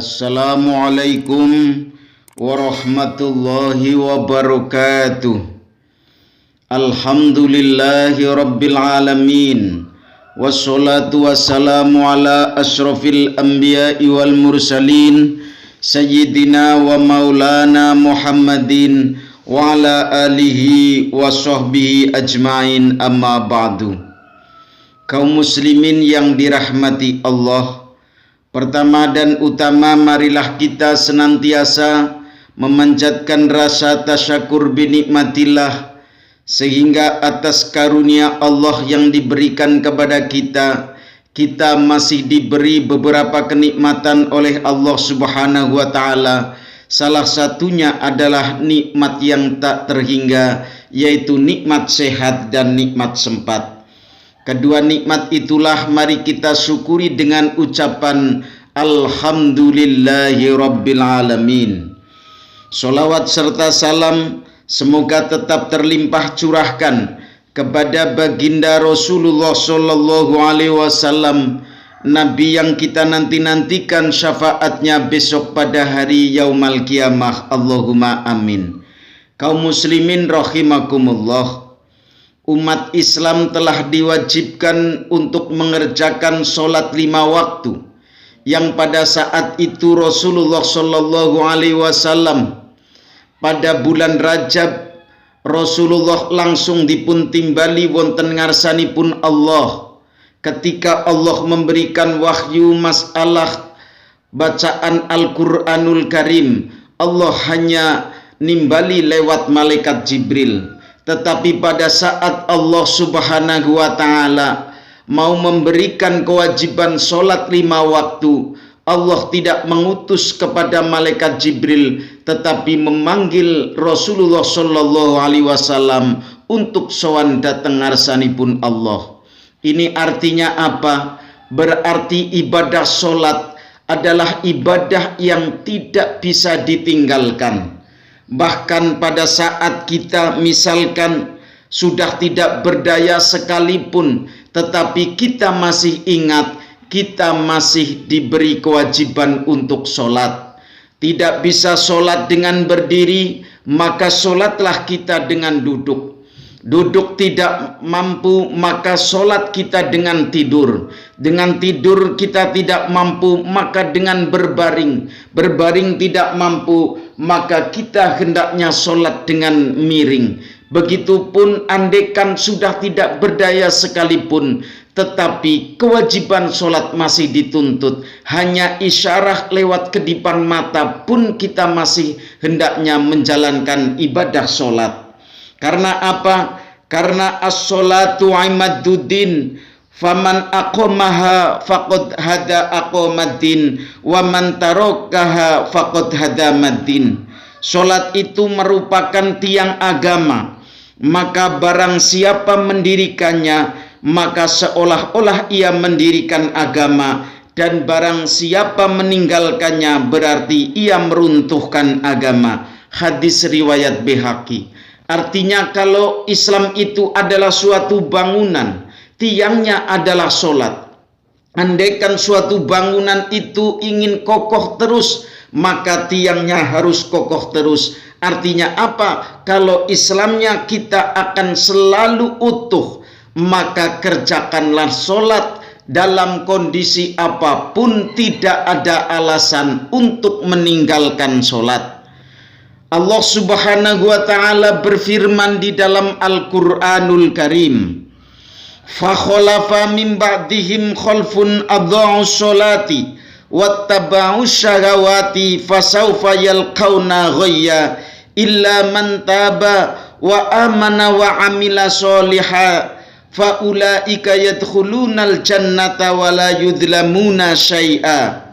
Assalamualaikum warahmatullahi wabarakatuh. Alhamdulillahi rabbil alamin. Wassalatu wassalamu ala ashrafil anbiya'i wal mursalin Sayyidina wa maulana Muhammadin wa ala alihi wa sahbihi ajma'in, amma ba'du. Kaum muslimin yang dirahmati Allah, pertama dan utama marilah kita senantiasa memanjatkan rasa tasyakur binikmatillah, sehingga atas karunia Allah yang diberikan kepada kita masih diberi beberapa kenikmatan oleh Allah Subhanahu wa Ta'ala. Salah satunya adalah nikmat yang tak terhingga, yaitu nikmat sehat dan nikmat sempat. Kedua nikmat itulah mari kita syukuri dengan ucapan Alhamdulillahi Rabbil Alamin. Salawat serta salam semoga tetap terlimpah curahkan kepada baginda Rasulullah Sallallahu Alaihi Wasallam, Nabi yang kita nanti-nantikan syafaatnya besok pada hari Yaumal Qiyamah. Allahumma amin. Kaum muslimin rahimakumullah, umat Islam telah diwajibkan untuk mengerjakan sholat 5 waktu, yang pada saat itu Rasulullah Sallallahu Alaihi Wasallam pada bulan Rajab Rasulullah langsung dipun timbali wonten ngarsanipun Allah ketika Allah memberikan wahyu masalah bacaan Al-Quranul Karim. Allah hanya nimbali lewat malaikat Jibril. Tetapi pada saat Allah Subhanahu wa Ta'ala mau memberikan kewajiban sholat 5 waktu, Allah tidak mengutus kepada malaikat Jibril, tetapi memanggil Rasulullah Sallallahu Alaihi Wasallam untuk sowan dateng ngarsanipun Allah. Ini artinya apa? Berarti ibadah sholat adalah ibadah yang tidak bisa ditinggalkan. Bahkan pada saat kita misalkan sudah tidak berdaya sekalipun, tetapi kita masih ingat, kita masih diberi kewajiban untuk sholat. Tidak bisa sholat dengan berdiri, maka sholatlah kita dengan duduk. Duduk tidak mampu, maka sholat kita dengan tidur. Dengan tidur kita tidak mampu, maka dengan berbaring. Berbaring tidak mampu, maka kita hendaknya sholat dengan miring. Begitupun andaikan sudah tidak berdaya sekalipun, tetapi kewajiban sholat masih dituntut. Hanya isyarah lewat kedipan mata pun kita masih hendaknya menjalankan ibadah sholat. Karena apa? Karena as-sholatu imaduddin, faman aqamaha faqad hada aqamaddin, wa man tarakaha faqad hadamaddin. Sholat itu merupakan tiang agama, maka barang siapa mendirikannya, maka seolah-olah ia mendirikan agama, dan barang siapa meninggalkannya berarti ia meruntuhkan agama. Hadis riwayat Baihaqi. Artinya kalau Islam itu adalah suatu bangunan, tiangnya adalah sholat. Andaikan suatu bangunan itu ingin kokoh terus, maka tiangnya harus kokoh terus. Artinya apa? Kalau Islamnya kita akan selalu utuh, maka kerjakanlah sholat dalam kondisi apapun, tidak ada alasan untuk meninggalkan sholat. Allah Subhanahu wa Ta'ala berfirman di dalam Al-Quranul Karim, "Fakhalafa min ba'dihim khalfun adha'us sholati wattaba'us syahawati fasawfa yalqawna ghayya illa man taba wa amana wa amila sholiha faulaika yadkhulunal jannata wa la yudhlamuna syai'a."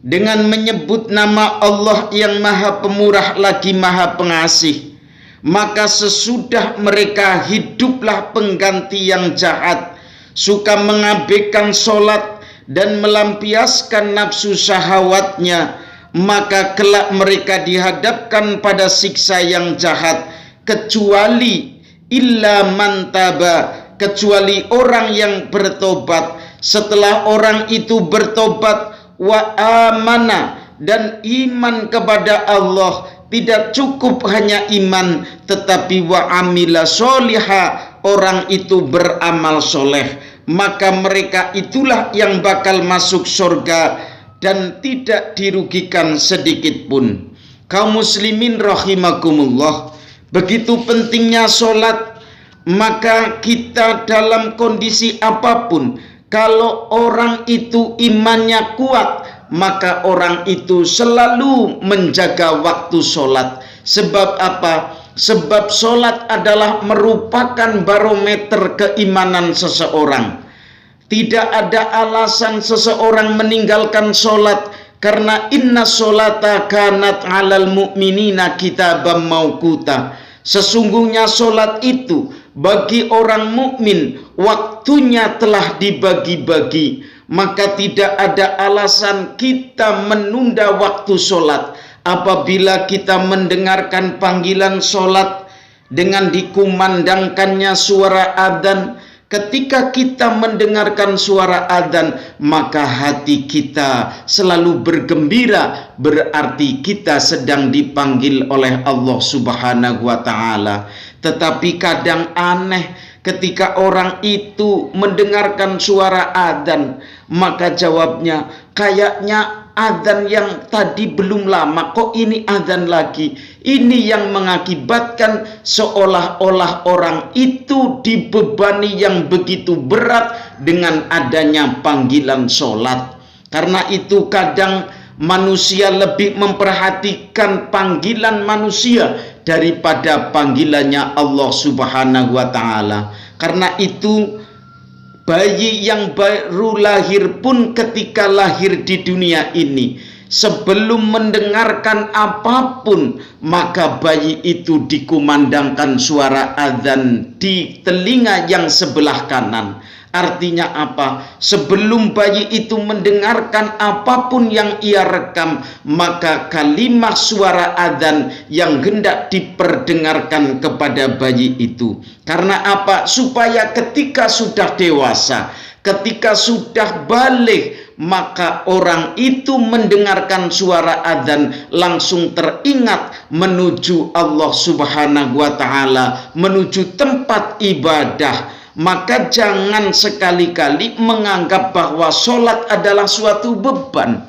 Dengan menyebut nama Allah yang Maha Pemurah lagi Maha Pengasih, maka sesudah mereka hiduplah pengganti yang jahat, suka mengabaikan sholat dan melampiaskan nafsu syahwatnya, maka kelak mereka dihadapkan pada siksa yang jahat, kecuali illa man taba, kecuali orang yang bertobat. Setelah orang itu bertobat, wa amana, dan iman kepada Allah tidak cukup hanya iman, tetapi wa amila sholiha, orang itu beramal soleh, maka mereka itulah yang bakal masuk surga dan tidak dirugikan sedikit pun. Kaum muslimin rahimakumullah, begitu pentingnya sholat. Maka kita dalam kondisi apapun, kalau orang itu imannya kuat, maka orang itu selalu menjaga waktu sholat. Sebab apa? Sebab sholat adalah merupakan barometer keimanan seseorang. Tidak ada alasan seseorang meninggalkan sholat, karena inna sholata kanat alal mu'minina kitabam mauquta. Sesungguhnya sholat itu bagi orang mukmin waktunya telah dibagi-bagi. Maka tidak ada alasan kita menunda waktu sholat. Apabila kita mendengarkan panggilan sholat dengan dikumandangkannya suara adzan, ketika kita mendengarkan suara adzan, maka hati kita selalu bergembira, berarti kita sedang dipanggil oleh Allah Subhanahu wa Ta'ala. Tetapi kadang aneh, ketika orang itu mendengarkan suara adzan, maka jawabnya, kayaknya adzan yang tadi belum lama, kok ini adzan lagi. Ini yang mengakibatkan seolah-olah orang itu dibebani yang begitu berat dengan adanya panggilan sholat. Karena itu kadang manusia lebih memperhatikan panggilan manusia daripada panggilannya Allah Subhanahu wa Ta'ala. Karena itu bayi yang baru lahir pun ketika lahir di dunia ini, sebelum mendengarkan apapun, maka bayi itu dikumandangkan suara adzan di telinga yang sebelah kanan. Artinya apa? Sebelum bayi itu mendengarkan apapun yang ia rekam, maka kalimat suara adzan yang hendak diperdengarkan kepada bayi itu. Karena apa? Supaya ketika sudah dewasa, ketika sudah balik, maka orang itu mendengarkan suara adzan langsung teringat menuju Allah Subhanahu wa Ta'ala, menuju tempat ibadah. Maka jangan sekali-kali menganggap bahwa sholat adalah suatu beban.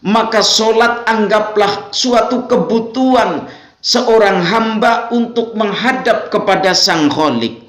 Maka sholat anggaplah suatu kebutuhan seorang hamba untuk menghadap kepada Sang Khalik.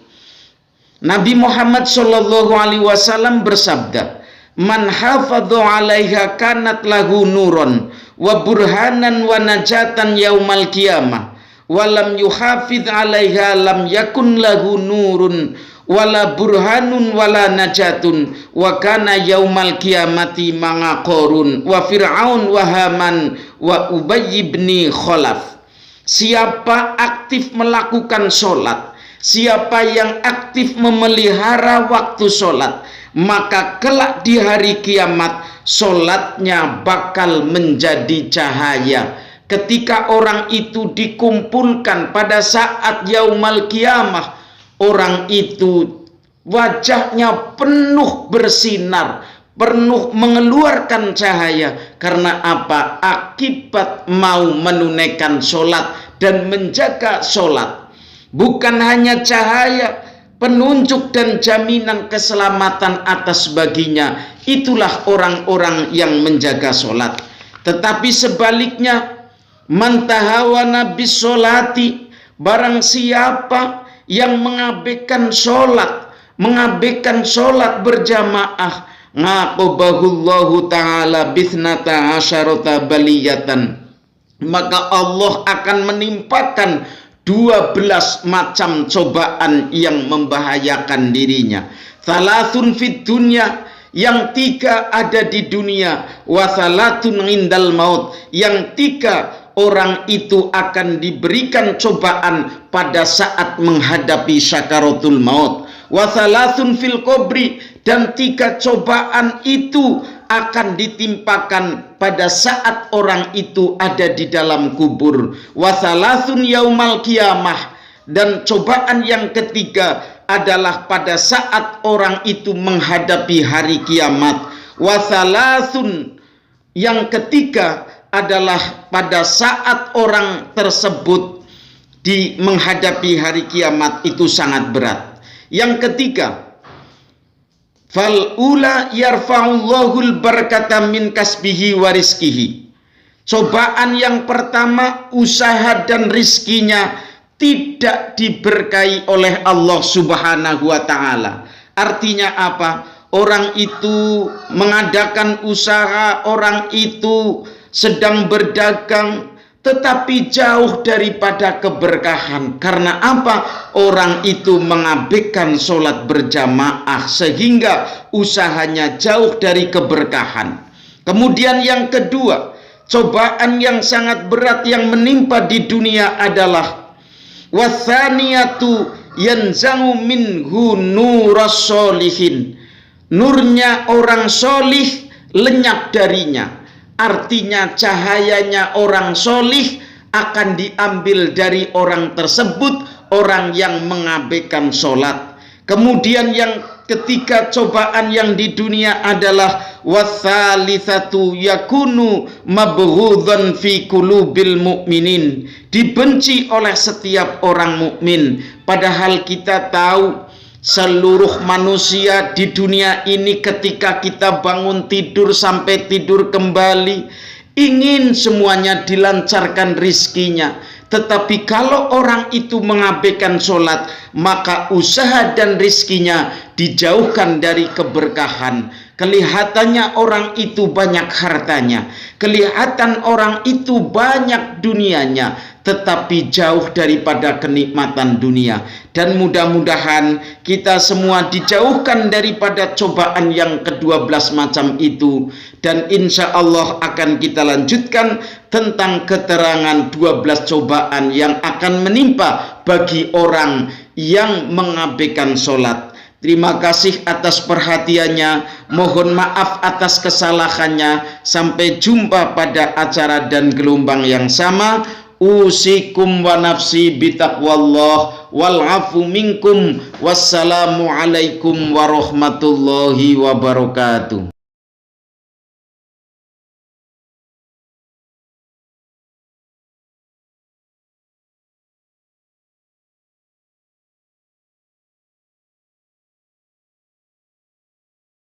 Nabi Muhammad SAW bersabda, man hafadhu 'alaiha kanat lahu nuron wa burhanan wa najatan yaumal qiyamah, wa lam yuhafidh 'alaiha lam yakun lahu nurun wala burhanun wala najatun, wa kana yaumal qiyamati mangaqorun wa fir'aun wa haman wa Ubay bin Khalaf. Siapa aktif melakukan sholat, siapa yang aktif memelihara waktu sholat, maka kelak di hari kiamat sholatnya bakal menjadi cahaya. Ketika orang itu dikumpulkan pada saat yaumal qiyamah, orang itu wajahnya penuh bersinar, penuh mengeluarkan cahaya. Karena apa? Akibat mau menunaikan sholat dan menjaga sholat. Bukan hanya cahaya, penunjuk dan jaminan keselamatan atas baginya. Itulah orang-orang yang menjaga sholat. Tetapi sebaliknya, man tahawana bis sholati, barang siapa yang mengabaikan sholat berjamaah, ngaqobahullahu ta'ala bithnata asyarata baliyatan, maka Allah akan menimpakan 12 macam cobaan yang membahayakan dirinya. Thalathun fid dunya, yang 3 ada di dunia, wa thalatun indal maut, yang 3 orang itu akan diberikan cobaan pada saat menghadapi syakaratul maut. Wa thalathun fil qabri, dan 3 cobaan itu akan ditimpakan pada saat orang itu ada di dalam kubur. Wa thalathun yaumal qiyamah, dan cobaan yang ketiga adalah pada saat orang itu menghadapi hari kiamat. Wa thalathun Yang ketiga adalah pada saat orang tersebut menghadapi hari kiamat itu sangat berat. Yang ketiga, fal ula yarfa'ullahul barakata min kasbihi wa rizkihi. Cobaan yang pertama, usaha dan rizkinya tidak diberkahi oleh Allah Subhanahu wa ta'ala. Artinya apa? Orang itu mengadakan usaha, orang itu sedang berdagang, tetapi jauh daripada keberkahan. Karena apa? Orang itu mengabaikan sholat berjamaah, sehingga usahanya jauh dari keberkahan. Kemudian yang kedua, cobaan yang sangat berat yang menimpa di dunia adalah wathaniyatu yanzangu minhu nuras solihin. Nurnya orang solih lenyap darinya. Artinya cahayanya orang solih akan diambil dari orang tersebut, orang yang mengabaikan sholat. Kemudian yang ketiga cobaan yang di dunia adalah wasalitsatu yakunu mabghudhan fi qulubil mu'minin. Dibenci oleh setiap orang mukmin. Padahal kita tahu seluruh manusia di dunia ini ketika kita bangun tidur sampai tidur kembali ingin semuanya dilancarkan rizkinya. Tetapi kalau orang itu mengabaikan sholat, maka usaha dan rizkinya dijauhkan dari keberkahan. Kelihatannya orang itu banyak hartanya, kelihatan orang itu banyak dunianya, tetapi jauh daripada kenikmatan dunia. Dan mudah-mudahan kita semua dijauhkan daripada cobaan yang ke-12 macam itu. Dan insya Allah akan kita lanjutkan tentang keterangan 12 cobaan yang akan menimpa bagi orang yang mengabaikan sholat. Terima kasih atas perhatiannya. Mohon maaf atas kesalahannya. Sampai jumpa pada acara dan gelombang yang sama. Usikum wa nafsi bitaqwallah wal afu minkum. Wassalamu alaikum warahmatullahi wabarakatuh.